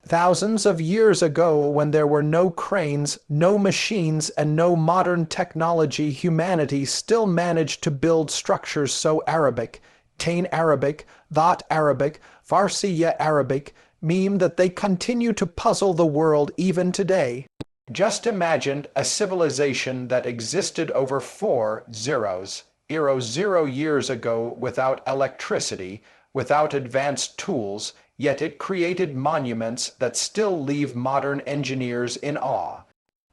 Thousands of years ago, when there were no cranes, no machines, and no modern technology, humanity still managed to build structures so Arabic, Tain Arabic, That Arabic, Farsiya Arabic, meme that they continue to puzzle the world even today. Just imagine a civilization that existed over 0 years ago without electricity, without advanced tools, yet it created monuments that still leave modern engineers in awe.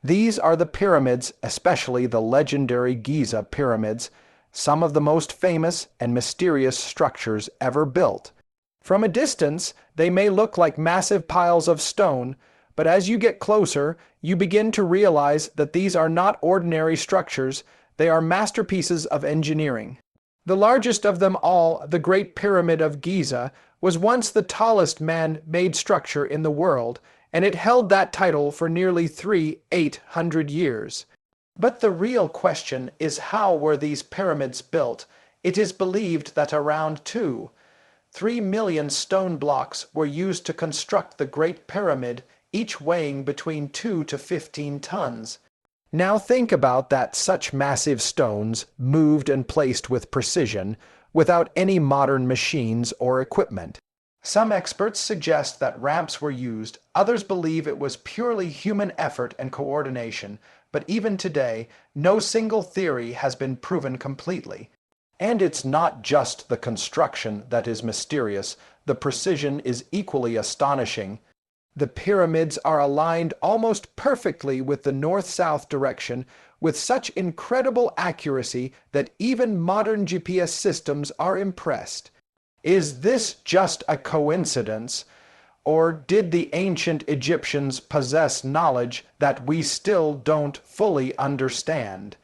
These are the pyramids, especially the legendary Giza Pyramids, some of the most famous and mysterious structures ever built. From a distance, they may look like massive piles of stone, but as you get closer, you begin to realize that these are not ordinary structures, they are masterpieces of engineering. The largest of them all, the Great Pyramid of Giza, was once the tallest man-made structure in the world, and it held that title for nearly 800 years. But the real question is, how were these pyramids built? It is believed that around 3 million stone blocks were used to construct the Great Pyramid, each weighing between 2 to 15 tons. Now think about that, such massive stones, moved and placed with precision, without any modern machines or equipment. Some experts suggest that ramps were used, others believe it was purely human effort and coordination, but even today, no single theory has been proven completely. And it's not just the construction that is mysterious, the precision is equally astonishing. The pyramids are aligned almost perfectly with the north-south direction, with such incredible accuracy that even modern GPS systems are impressed. Is this just a coincidence, or did the ancient Egyptians possess knowledge that we still don't fully understand?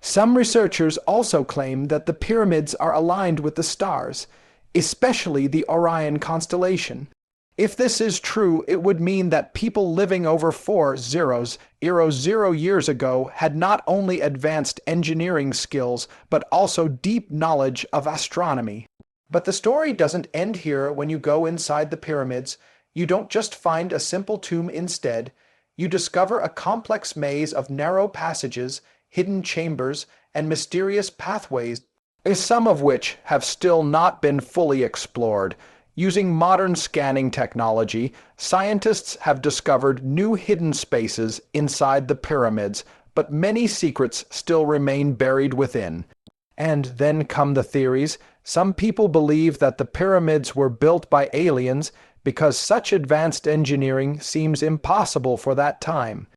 Some researchers also claim that the pyramids are aligned with the stars, especially the Orion constellation. If this is true, it would mean that people living over 0 years ago had not only advanced engineering skills, but also deep knowledge of astronomy. But the story doesn't end here. When you go inside the pyramids, you don't just find a simple tomb instead. You discover a complex maze of narrow passages, hidden chambers, and mysterious pathways, some of which have still not been fully explored. Using modern scanning technology, scientists have discovered new hidden spaces inside the pyramids, but many secrets still remain buried within. And then come the theories. Some people believe that the pyramids were built by aliens because such advanced engineering seems impossible for that time.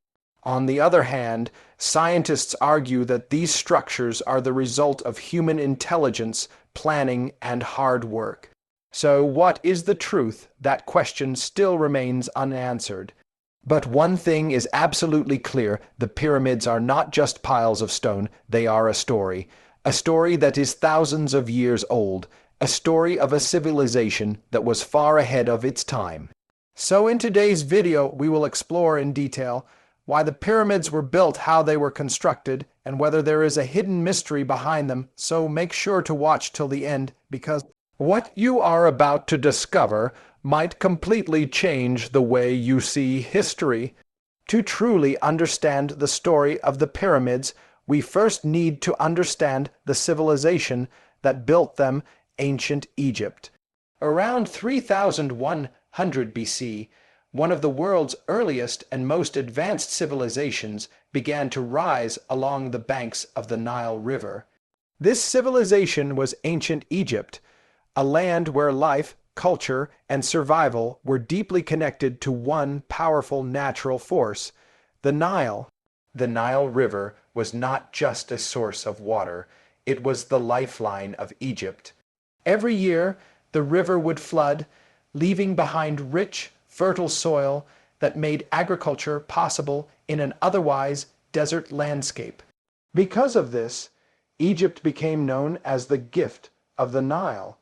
On the other hand, scientists argue that these structures are the result of human intelligence, planning, and hard work. So what is the truth? That question still remains unanswered. But one thing is absolutely clear: the pyramids are not just piles of stone, they are a story that is thousands of years old, a story of a civilization that was far ahead of its time. So in today's video, we will explore in detail why the pyramids were built, how they were constructed, and whether there is a hidden mystery behind them. So make sure to watch till the end, because what you are about to discover might completely change the way you see history. To truly understand the story of the pyramids, we first need to understand the civilization that built them, ancient Egypt. Around 3100 BC, one of the world's earliest and most advanced civilizations began to rise along the banks of the Nile River. This civilization was ancient Egypt, a land where life, culture, and survival were deeply connected to one powerful natural force, the Nile. The Nile River was not just a source of water, it was the lifeline of Egypt. Every year, the river would flood, leaving behind rich, fertile soil that made agriculture possible in an otherwise desert landscape. Because of this, Egypt became known as the gift of the Nile.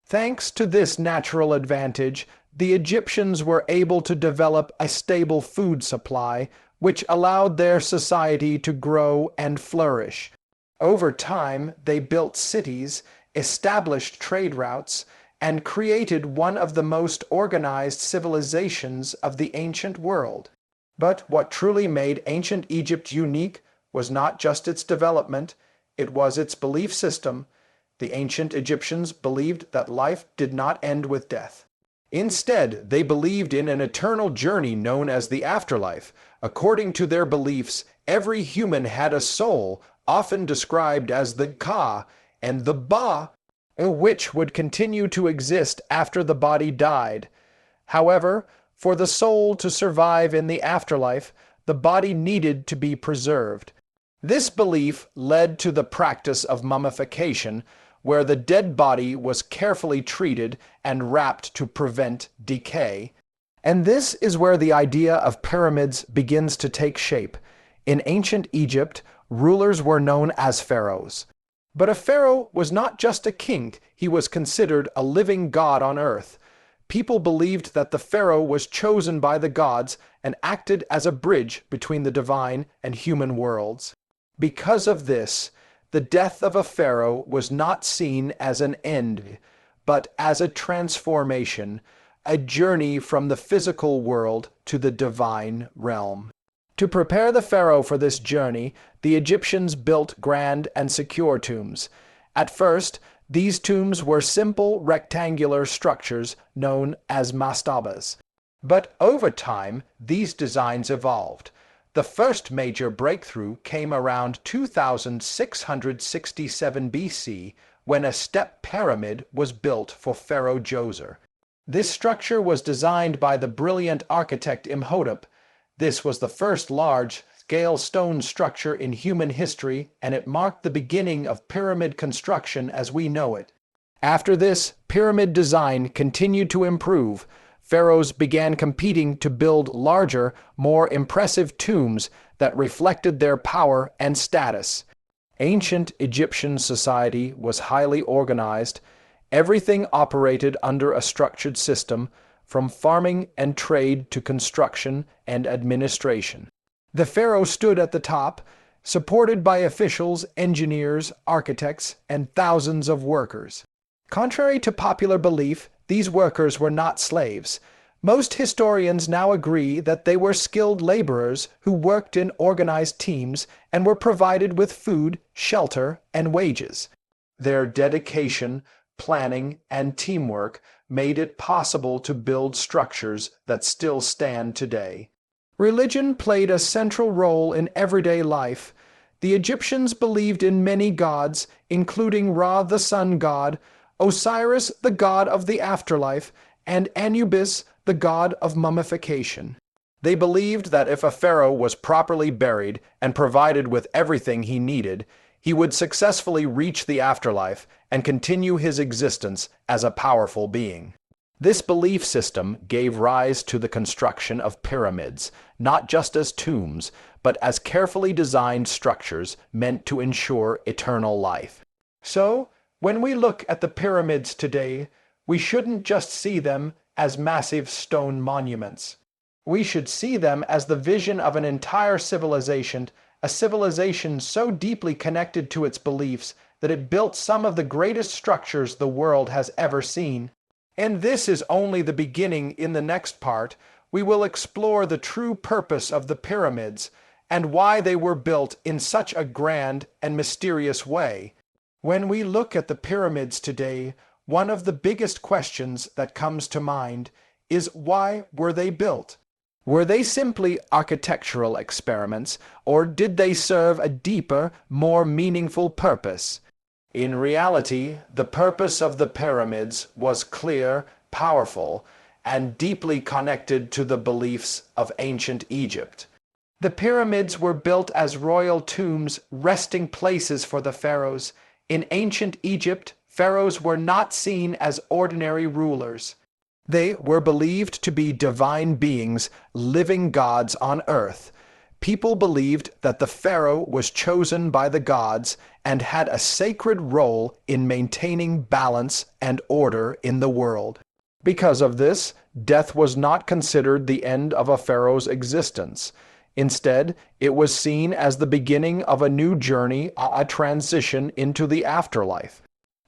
Thanks to this natural advantage, the Egyptians were able to develop a stable food supply, which allowed their society to grow and flourish. Over time, they built cities, established trade routes, and created one of the most organized civilizations of the ancient world. But what truly made ancient Egypt unique was not just its development, it was its belief system. The ancient Egyptians believed that life did not end with death. Instead, they believed in an eternal journey known as the afterlife. According to their beliefs, every human had a soul, often described as the Ka, and the Ba, which would continue to exist after the body died. However, for the soul to survive in the afterlife, the body needed to be preserved. This belief led to the practice of mummification, where the dead body was carefully treated and wrapped to prevent decay. And this is where the idea of pyramids begins to take shape. In ancient Egypt, rulers were known as pharaohs. But a pharaoh was not just a king, he was considered a living god on earth. People believed that the pharaoh was chosen by the gods and acted as a bridge between the divine and human worlds. Because of this, the death of a pharaoh was not seen as an end, but as a transformation, a journey from the physical world to the divine realm. To prepare the pharaoh for this journey, the Egyptians built grand and secure tombs. At first, these tombs were simple rectangular structures known as mastabas. But over time, these designs evolved. The first major breakthrough came around 2667 BC when a step pyramid was built for Pharaoh Djoser. This structure was designed by the brilliant architect Imhotep. This was the first large-scale stone structure in human history, and it marked the beginning of pyramid construction as we know it. After this, pyramid design continued to improve. Pharaohs began competing to build larger, more impressive tombs that reflected their power and status. Ancient Egyptian society was highly organized. Everything operated under a structured system, from farming and trade to construction and administration. The pharaoh stood at the top, supported by officials, engineers, architects, and thousands of workers. Contrary to popular belief, these workers were not slaves. Most historians now agree that they were skilled laborers who worked in organized teams and were provided with food, shelter, and wages. Their dedication, planning, and teamwork made it possible to build structures that still stand today. Religion played a central role in everyday life. The Egyptians believed in many gods, including Ra, the sun god, Osiris, the god of the afterlife, and Anubis, the god of mummification. They believed that if a pharaoh was properly buried and provided with everything he needed, he would successfully reach the afterlife and continue his existence as a powerful being. This belief system gave rise to the construction of pyramids, not just as tombs, but as carefully designed structures meant to ensure eternal life. So, when we look at the pyramids today, we shouldn't just see them as massive stone monuments. We should see them as the vision of an entire civilization, a civilization so deeply connected to its beliefs that it built some of the greatest structures the world has ever seen. And this is only the beginning. In the next part, we will explore the true purpose of the pyramids and why they were built in such a grand and mysterious way. When we look at the pyramids today, one of the biggest questions that comes to mind is, why were they built? Were they simply architectural experiments, or did they serve a deeper, more meaningful purpose? In reality, the purpose of the pyramids was clear, powerful, and deeply connected to the beliefs of ancient Egypt. The pyramids were built as royal tombs, resting places for the pharaohs. In ancient Egypt, pharaohs were not seen as ordinary rulers. They were believed to be divine beings, living gods on earth. People believed that the pharaoh was chosen by the gods and had a sacred role in maintaining balance and order in the world. Because of this, death was not considered the end of a pharaoh's existence. Instead, it was seen as the beginning of a new journey, a transition into the afterlife.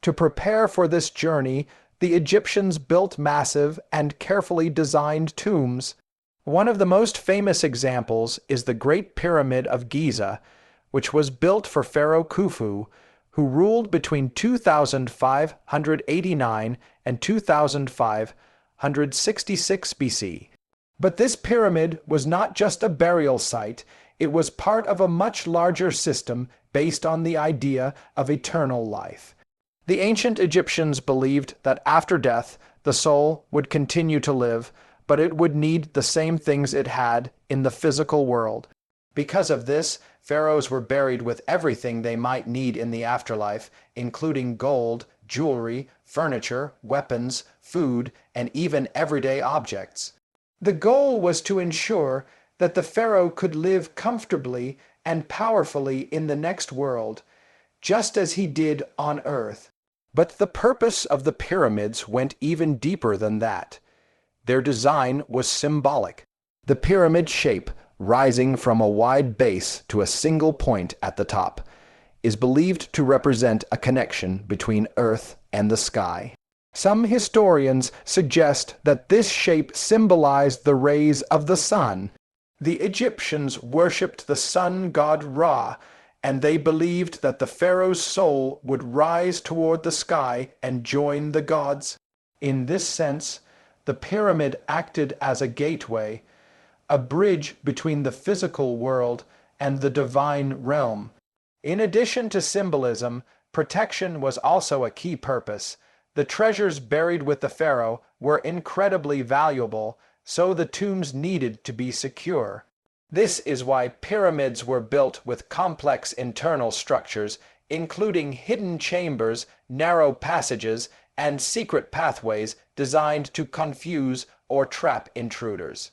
To prepare for this journey, the Egyptians built massive and carefully designed tombs. One of the most famous examples is the Great Pyramid of Giza, which was built for Pharaoh Khufu, who ruled between 2589 and 2566 BC. But this pyramid was not just a burial site, it was part of a much larger system based on the idea of eternal life. The ancient Egyptians believed that after death, the soul would continue to live, but it would need the same things it had in the physical world. Because of this, pharaohs were buried with everything they might need in the afterlife, including gold, jewelry, furniture, weapons, food, and even everyday objects. The goal was to ensure that the pharaoh could live comfortably and powerfully in the next world, just as he did on earth. But the purpose of the pyramids went even deeper than that. Their design was symbolic. The pyramid shape, rising from a wide base to a single point at the top, is believed to represent a connection between earth and the sky. Some historians suggest that this shape symbolized the rays of the sun. The Egyptians worshipped the sun god Ra, and they believed that the pharaoh's soul would rise toward the sky and join the gods. In this sense, the pyramid acted as a gateway, a bridge between the physical world and the divine realm. In addition to symbolism, protection was also a key purpose. The treasures buried with the pharaoh were incredibly valuable, so the tombs needed to be secure. This is why pyramids were built with complex internal structures, including hidden chambers, narrow passages, and secret pathways designed to confuse or trap intruders.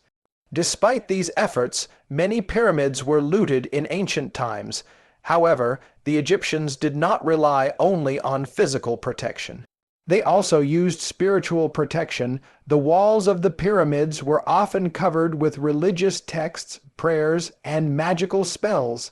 Despite these efforts, many pyramids were looted in ancient times. However, the Egyptians did not rely only on physical protection. They also used spiritual protection. The walls of the pyramids were often covered with religious texts, prayers, and magical spells.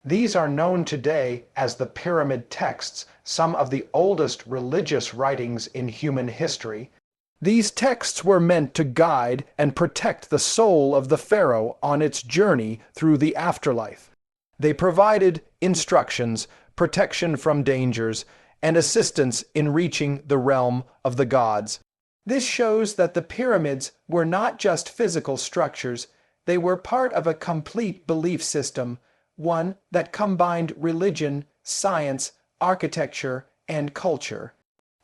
These are known today as the pyramid texts, some of the oldest religious writings in human history. These texts were meant to guide and protect the soul of the pharaoh on its journey through the afterlife. They provided instructions, protection from dangers, and assistance in reaching the realm of the gods. This shows that the pyramids were not just physical structures, they were part of a complete belief system, one that combined religion, science, architecture, and culture.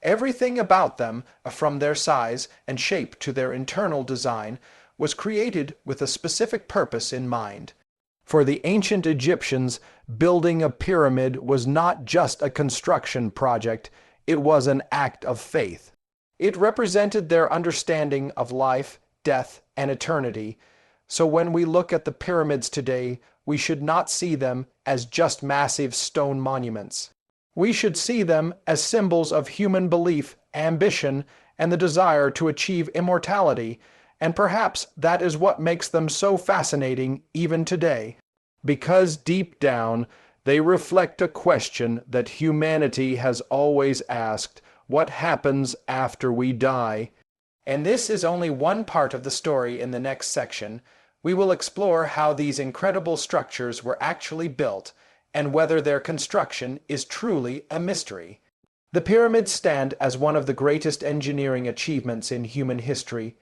Everything about them, from their size and shape to their internal design, was created with a specific purpose in mind. For the ancient Egyptians, building a pyramid was not just a construction project, it was an act of faith. It represented their understanding of life, death, and eternity. So when we look at the pyramids today, we should not see them as just massive stone monuments. We should see them as symbols of human belief, ambition, and the desire to achieve immortality, and perhaps that is what makes them so fascinating even today. Because deep down, they reflect a question that humanity has always asked: what happens after we die? And this is only one part of the story. In the next section, we will explore how these incredible structures were actually built and whether their construction is truly a mystery. The pyramids stand as one of the greatest engineering achievements in human history,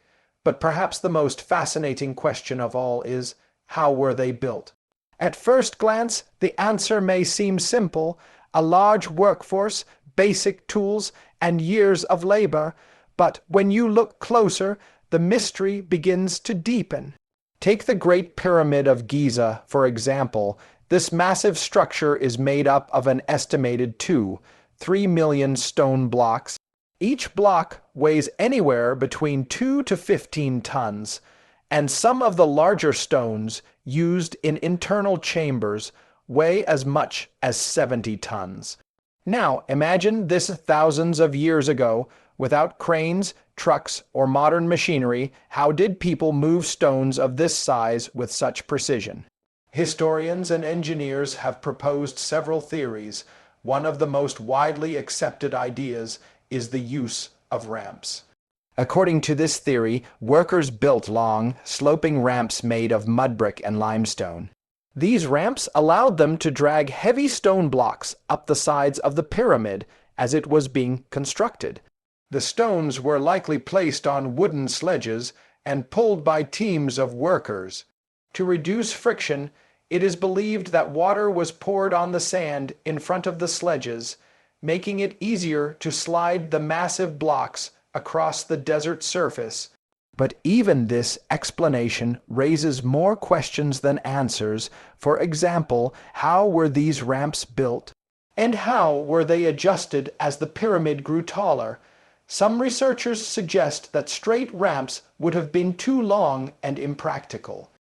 but perhaps the most fascinating question of all is, how were they built? At first glance, the answer may seem simple: a large workforce, basic tools, and years of labor. But when you look closer, the mystery begins to deepen. Take the Great Pyramid of Giza, for example. This massive structure is made up of an estimated 3 million stone blocks. Each block weighs anywhere between 2 to 15 tons, and some of the larger stones used in internal chambers weigh as much as 70 tons. Now imagine this thousands of years ago. Without cranes, trucks, or modern machinery, how did people move stones of this size with such precision? Historians and engineers have proposed several theories. One of the most widely accepted ideas is the use of ramps. According to this theory, workers built long, sloping ramps made of mud brick and limestone. These ramps allowed them to drag heavy stone blocks up the sides of the pyramid as it was being constructed. The stones were likely placed on wooden sledges and pulled by teams of workers. To reduce friction, it is believed that water was poured on the sand in front of the sledges, making it easier to slide the massive blocks across the desert surface. But even this explanation raises more questions than answers. For example, how were these ramps built? And how were they adjusted as the pyramid grew taller? Some researchers suggest that straight ramps would have been too long and impractical.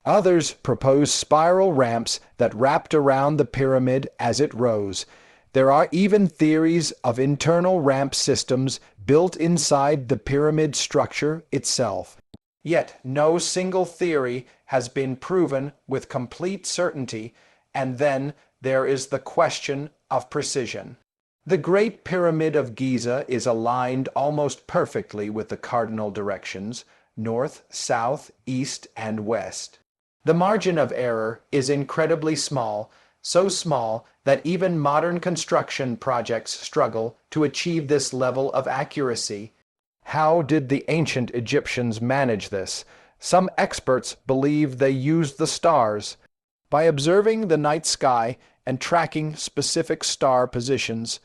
Others propose spiral ramps that wrapped around the pyramid as it rose. There are even theories of internal ramp systems built inside the pyramid structure itself. Yet no single theory has been proven with complete certainty, and then there is the question of precision. The Great Pyramid of Giza is aligned almost perfectly with the cardinal directions, north, south, east, and west. The margin of error is incredibly small, so small that even modern construction projects struggle to achieve this level of accuracy. How did the ancient Egyptians manage this? Some experts believe they used the stars. By observing the night sky and tracking specific star positions,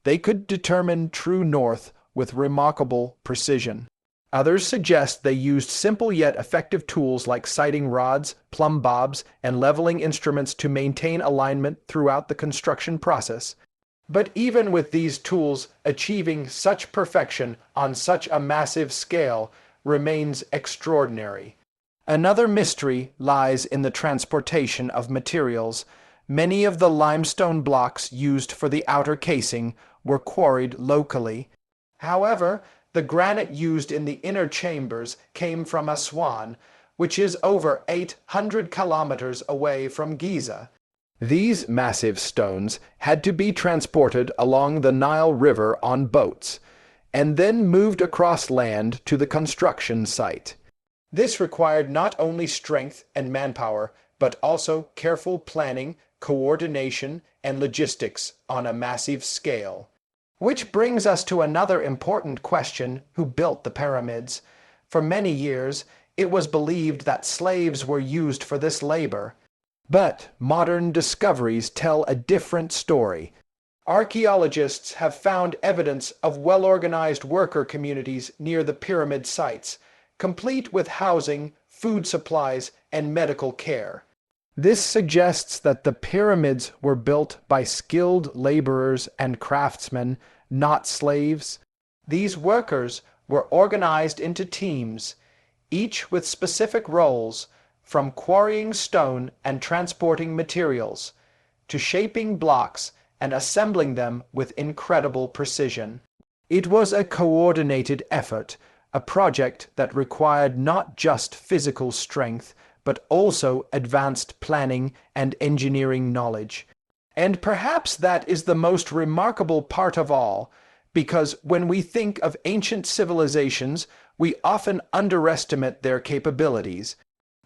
they could determine true north with remarkable precision. Others suggest they used simple yet effective tools like sighting rods, plumb bobs, and leveling instruments to maintain alignment throughout the construction process. But even with these tools, achieving such perfection on such a massive scale remains extraordinary. Another mystery lies in the transportation of materials. Many of the limestone blocks used for the outer casing were quarried locally. However, the granite used in the inner chambers came from Aswan, which is over 800 kilometers away from Giza. These massive stones had to be transported along the Nile River on boats, and then moved across land to the construction site. This required not only strength and manpower, but also careful planning, coordination, and logistics on a massive scale. Which brings us to another important question: who built the pyramids? For many years, it was believed that slaves were used for this labor. But modern discoveries tell a different story. Archaeologists have found evidence of well-organized worker communities near the pyramid sites, complete with housing, food supplies, and medical care. This suggests that the pyramids were built by skilled laborers and craftsmen, not slaves. These workers were organized into teams, each with specific roles, from quarrying stone and transporting materials, to shaping blocks and assembling them with incredible precision. It was a coordinated effort, a project that required not just physical strength, but also advanced planning and engineering knowledge. And perhaps that is the most remarkable part of all, because when we think of ancient civilizations, we often underestimate their capabilities.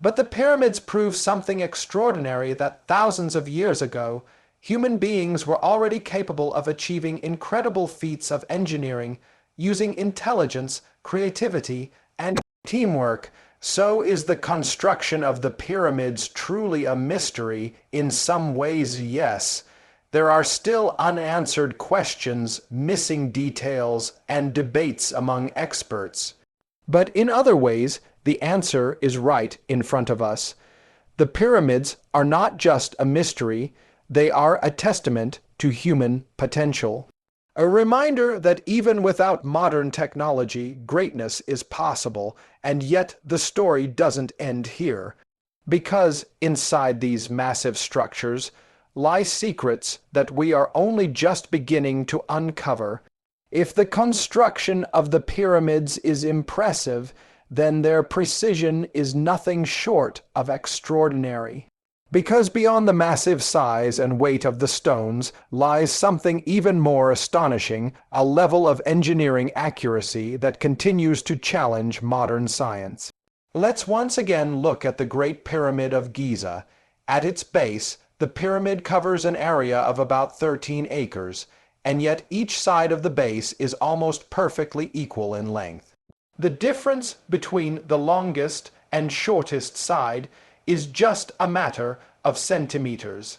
But the pyramids prove something extraordinary: that thousands of years ago, human beings were already capable of achieving incredible feats of engineering using intelligence, creativity, and teamwork. So is the construction of the pyramids truly a mystery? In some ways, yes. There are still unanswered questions, missing details, and debates among experts. But in other ways, the answer is right in front of us. The pyramids are not just a mystery, they are a testament to human potential. A reminder that even without modern technology, greatness is possible, and yet the story doesn't end here. Because inside these massive structures lie secrets that we are only just beginning to uncover. If the construction of the pyramids is impressive, then their precision is nothing short of extraordinary. Because beyond the massive size and weight of the stones lies something even more astonishing, a level of engineering accuracy that continues to challenge modern science. Let's once again look at the Great Pyramid of Giza. At its base, the pyramid covers an area of about 13 acres, and yet each side of the base is almost perfectly equal in length. The difference between the longest and shortest side is just a matter of centimeters.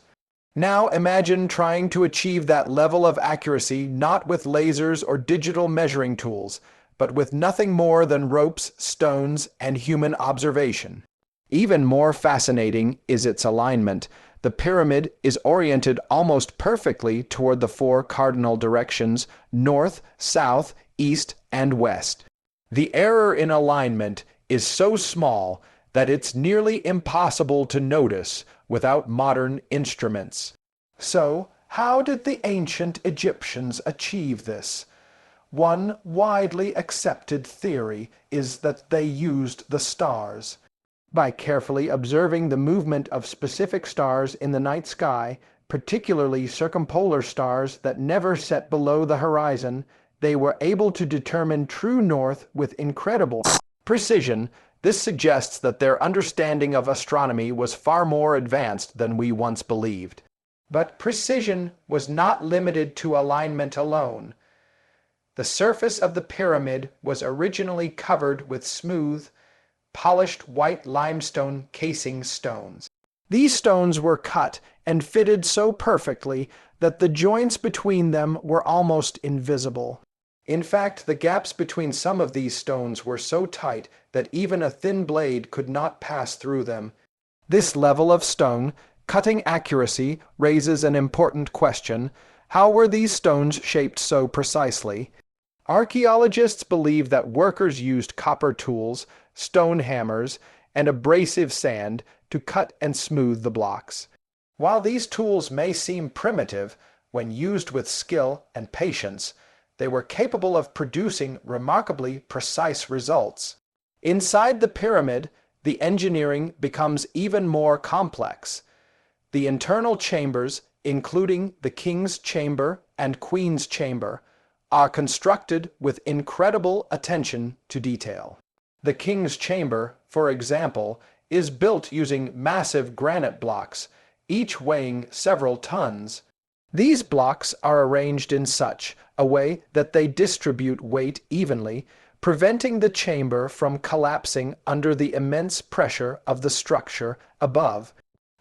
Now imagine trying to achieve that level of accuracy not with lasers or digital measuring tools, but with nothing more than ropes, stones, and human observation. Even more fascinating is its alignment. The pyramid is oriented almost perfectly toward the four cardinal directions: north, south, east, and west. The error in alignment is so small that it's nearly impossible to notice without modern instruments. So, how did the ancient Egyptians achieve this? One widely accepted theory is that they used the stars. By carefully observing the movement of specific stars in the night sky, particularly circumpolar stars that never set below the horizon, they were able to determine true north with incredible precision. This suggests that their understanding of astronomy was far more advanced than we once believed. But precision was not limited to alignment alone. The surface of the pyramid was originally covered with smooth, polished white limestone casing stones. These stones were cut and fitted so perfectly that the joints between them were almost invisible. In fact, the gaps between some of these stones were so tight that even a thin blade could not pass through them. This level of stone cutting accuracy raises an important question. How were these stones shaped so precisely? Archaeologists believe that workers used copper tools, stone hammers, and abrasive sand to cut and smooth the blocks. While these tools may seem primitive, when used with skill and patience, they were capable of producing remarkably precise results. Inside the pyramid, the engineering becomes even more complex. The internal chambers, including the king's chamber and queen's chamber, are constructed with incredible attention to detail. The king's chamber, for example, is built using massive granite blocks, each weighing several tons. These blocks are arranged in such a way that they distribute weight evenly, preventing the chamber from collapsing under the immense pressure of the structure above.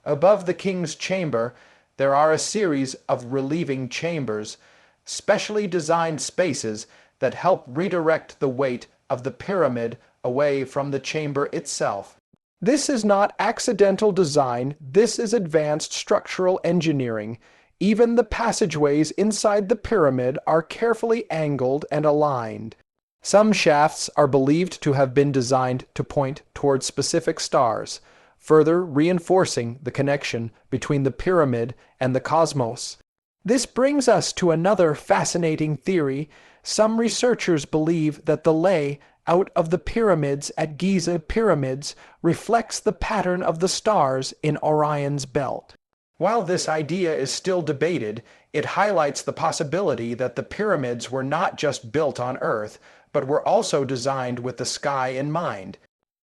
Above the king's chamber, there are a series of relieving chambers, specially designed spaces that help redirect the weight of the pyramid away from the chamber itself. This is not accidental design, this is advanced structural engineering. Even the passageways inside the pyramid are carefully angled and aligned. Some shafts are believed to have been designed to point toward specific stars, further reinforcing the connection between the pyramid and the cosmos. This brings us to another fascinating theory. Some researchers believe that the layout of the pyramids at Giza Pyramids reflects the pattern of the stars in Orion's belt. While this idea is still debated, it highlights the possibility that the pyramids were not just built on Earth, but were also designed with the sky in mind.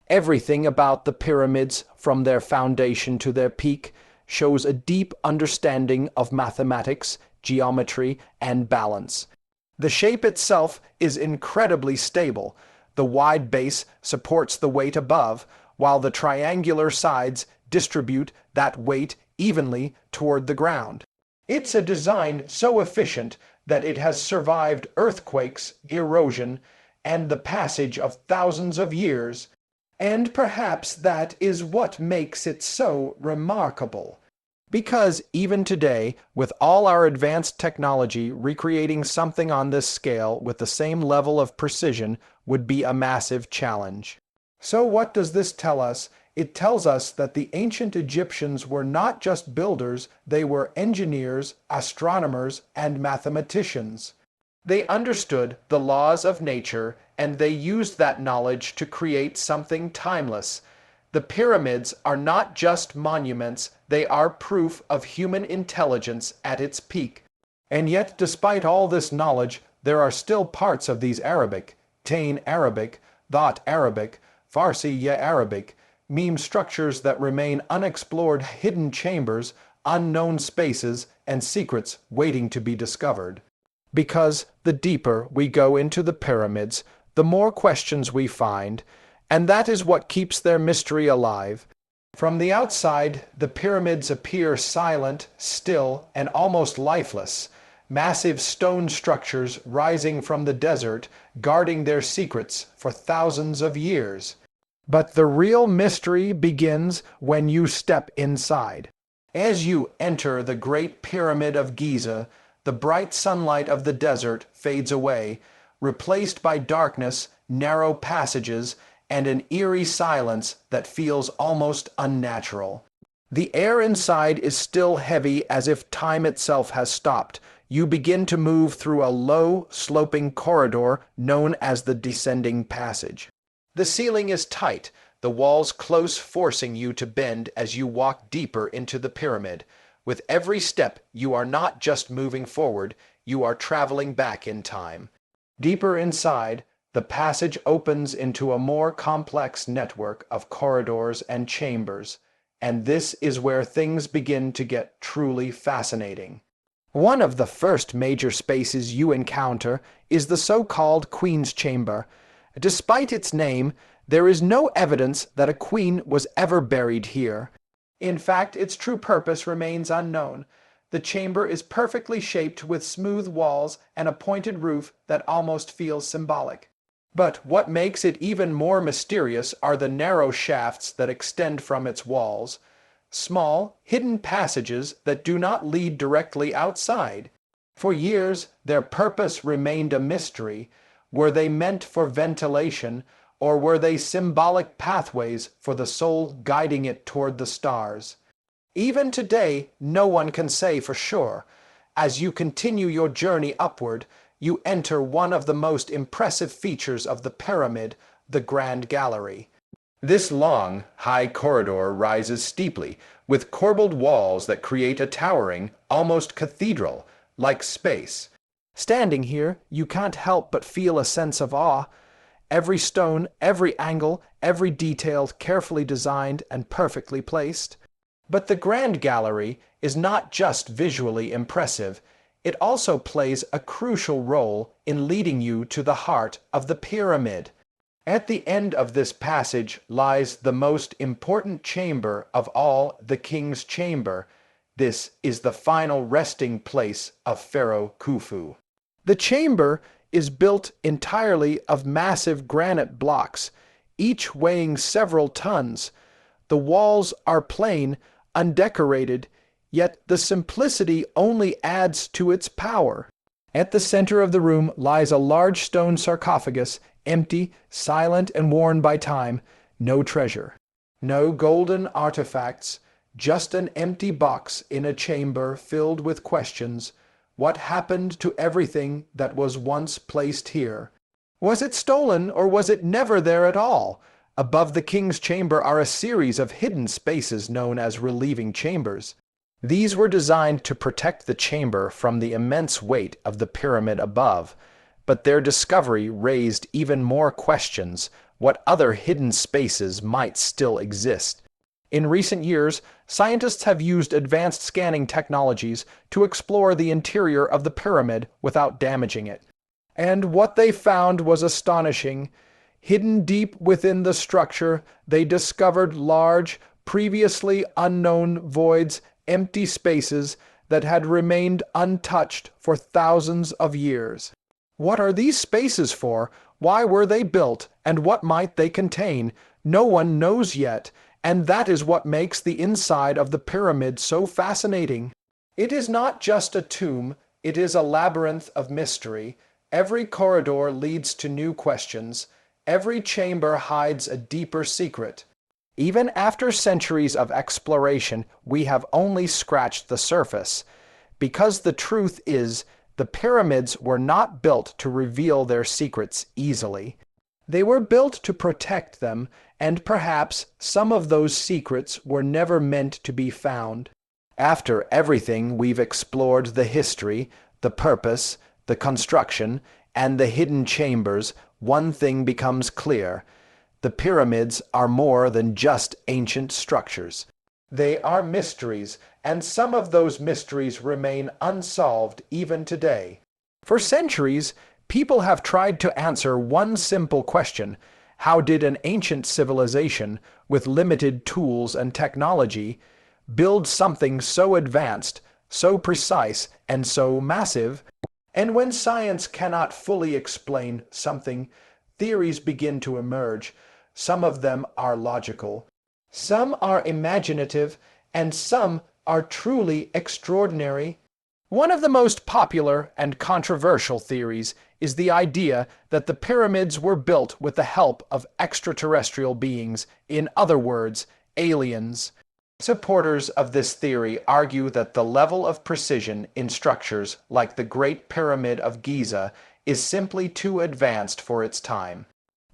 Everything about the pyramids, from their foundation to their peak, shows a deep understanding of mathematics, geometry, and balance. The shape itself is incredibly stable. The wide base supports the weight above, while the triangular sides distribute that weight evenly toward the ground. It's a design so efficient that it has survived earthquakes, erosion, and the passage of thousands of years. And perhaps that is what makes it so remarkable. Because even today, with all our advanced technology, recreating something on this scale with the same level of precision would be a massive challenge. So what does this tell us? It tells us that the ancient Egyptians were not just builders, they were engineers, astronomers, and mathematicians. They understood the laws of nature, and they used that knowledge to create something timeless. The pyramids are not just monuments, they are proof of human intelligence at its peak. And yet, despite all this knowledge, there are still parts of these Arabic, Tain Arabic, Dhat Arabic, Farsi Arabic, meme structures that remain unexplored hidden chambers, unknown spaces, and secrets waiting to be discovered. Because the deeper we go into the pyramids, the more questions we find, and that is what keeps their mystery alive. From the outside, the pyramids appear silent, still, and almost lifeless, massive stone structures rising from the desert, guarding their secrets for thousands of years. But the real mystery begins when you step inside. As you enter the Great Pyramid of Giza, the bright sunlight of the desert fades away, replaced by darkness, narrow passages, and an eerie silence that feels almost unnatural. The air inside is still heavy, as if time itself has stopped. You begin to move through a low, sloping corridor known as the descending passage. The ceiling is tight, the walls close, forcing you to bend as you walk deeper into the pyramid. With every step, you are not just moving forward, you are traveling back in time. Deeper inside, the passage opens into a more complex network of corridors and chambers, and this is where things begin to get truly fascinating. One of the first major spaces you encounter is the so-called Queen's Chamber. Despite its name, there is no evidence that a queen was ever buried here. In fact, its true purpose remains unknown. The chamber is perfectly shaped with smooth walls and a pointed roof that almost feels symbolic. But what makes it even more mysterious are the narrow shafts that extend from its walls. Small, hidden passages that do not lead directly outside. For years, their purpose remained a mystery. Were they meant for ventilation, or were they symbolic pathways for the soul guiding it toward the stars? Even today, no one can say for sure. As you continue your journey upward, you enter one of the most impressive features of the pyramid, the Grand Gallery. This long, high corridor rises steeply, with corbelled walls that create a towering, almost cathedral-like space. Standing here, you can't help but feel a sense of awe. Every stone, every angle, every detail carefully designed and perfectly placed. But the Grand Gallery is not just visually impressive, it also plays a crucial role in leading you to the heart of the pyramid. At the end of this passage lies the most important chamber of all, the King's Chamber. This is the final resting place of Pharaoh Khufu. The chamber is built entirely of massive granite blocks, each weighing several tons. The walls are plain, undecorated, yet the simplicity only adds to its power. At the center of the room lies a large stone sarcophagus, empty, silent, and worn by time. No treasure, no golden artifacts, just an empty box in a chamber filled with questions. What happened to everything that was once placed here? Was it stolen, or was it never there at all? Above the king's chamber are a series of hidden spaces known as relieving chambers. These were designed to protect the chamber from the immense weight of the pyramid above, but their discovery raised even more questions: what other hidden spaces might still exist? In recent years, scientists have used advanced scanning technologies to explore the interior of the pyramid without damaging it. And what they found was astonishing. Hidden deep within the structure, they discovered large, previously unknown voids, empty spaces that had remained untouched for thousands of years. What are these spaces for? Why were they built? And what might they contain? No one knows yet. And that is what makes the inside of the pyramid so fascinating. It is not just a tomb, it is a labyrinth of mystery. Every corridor leads to new questions. Every chamber hides a deeper secret. Even after centuries of exploration, we have only scratched the surface. Because the truth is, the pyramids were not built to reveal their secrets easily. They were built to protect them, and perhaps some of those secrets were never meant to be found. After everything we've explored, the history, the purpose, the construction, and the hidden chambers, one thing becomes clear. The pyramids are more than just ancient structures. They are mysteries, and some of those mysteries remain unsolved even today. For centuries, people have tried to answer one simple question: how did an ancient civilization, with limited tools and technology, build something so advanced, so precise, and so massive? And when science cannot fully explain something, theories begin to emerge. Some of them are logical, some are imaginative, and some are truly extraordinary. One of the most popular and controversial theories is the idea that the pyramids were built with the help of extraterrestrial beings, in other words, aliens. Supporters of this theory argue that the level of precision in structures like the Great Pyramid of Giza is simply too advanced for its time.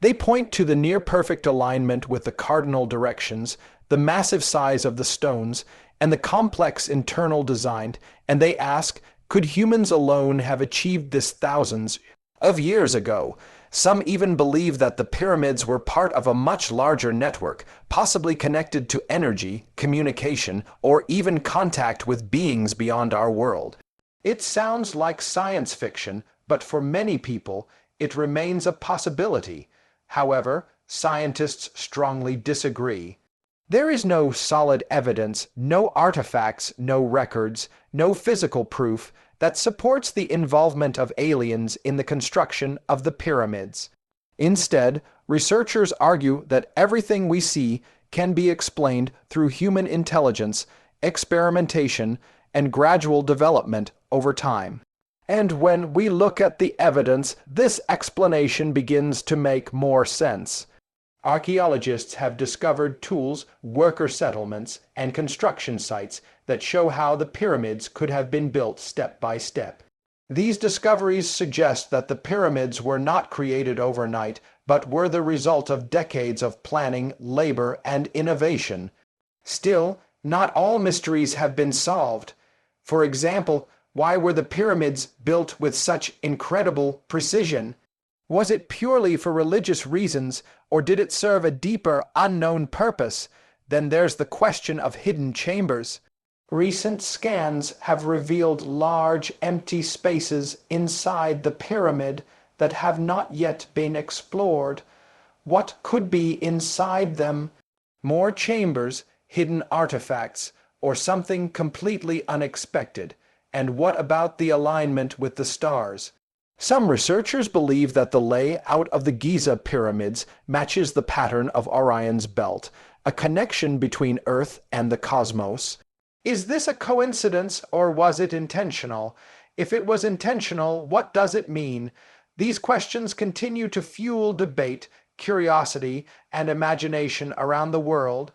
They point to the near-perfect alignment with the cardinal directions, the massive size of the stones, and the complex internal design, and they ask, could humans alone have achieved this thousands of years ago? Some even believe that the pyramids were part of a much larger network, possibly connected to energy, communication, or even contact with beings beyond our world. It sounds like science fiction, but for many people, it remains a possibility. However, scientists strongly disagree. There is no solid evidence, no artifacts, no records, no physical proof that supports the involvement of aliens in the construction of the pyramids. Instead, researchers argue that everything we see can be explained through human intelligence, experimentation, and gradual development over time. And when we look at the evidence, this explanation begins to make more sense. Archaeologists have discovered tools, worker settlements, and construction sites that show how the pyramids could have been built step by step. These discoveries suggest that the pyramids were not created overnight, but were the result of decades of planning, labor, and innovation. Still, not all mysteries have been solved. For example, why were the pyramids built with such incredible precision? Was it purely for religious reasons, or did it serve a deeper, unknown purpose? Then there's the question of hidden chambers. Recent scans have revealed large, empty spaces inside the pyramid that have not yet been explored. What could be inside them? More chambers, hidden artifacts, or something completely unexpected? And what about the alignment with the stars? Some researchers believe that the layout of the Giza pyramids matches the pattern of Orion's belt, a connection between Earth and the cosmos. Is this a coincidence, or was it intentional? If it was intentional, what does it mean? These questions continue to fuel debate, curiosity, and imagination around the world.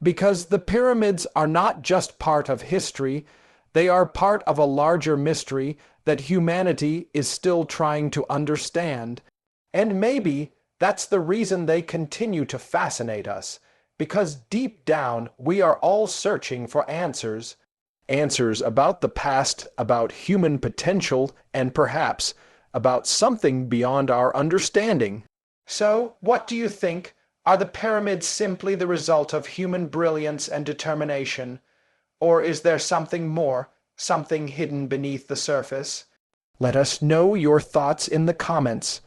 Because the pyramids are not just part of history, they are part of a larger mystery that humanity is still trying to understand. And maybe that's the reason they continue to fascinate us, because deep down we are all searching for answers. Answers about the past, about human potential, and perhaps about something beyond our understanding. So, what do you think? Are the pyramids simply the result of human brilliance and determination? Or is there something more, something hidden beneath the surface? Let us know your thoughts in the comments.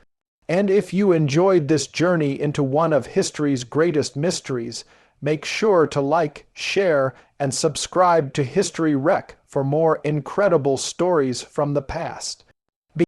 And if you enjoyed this journey into one of history's greatest mysteries, make sure to like, share, and subscribe to History Rec for more incredible stories from the past.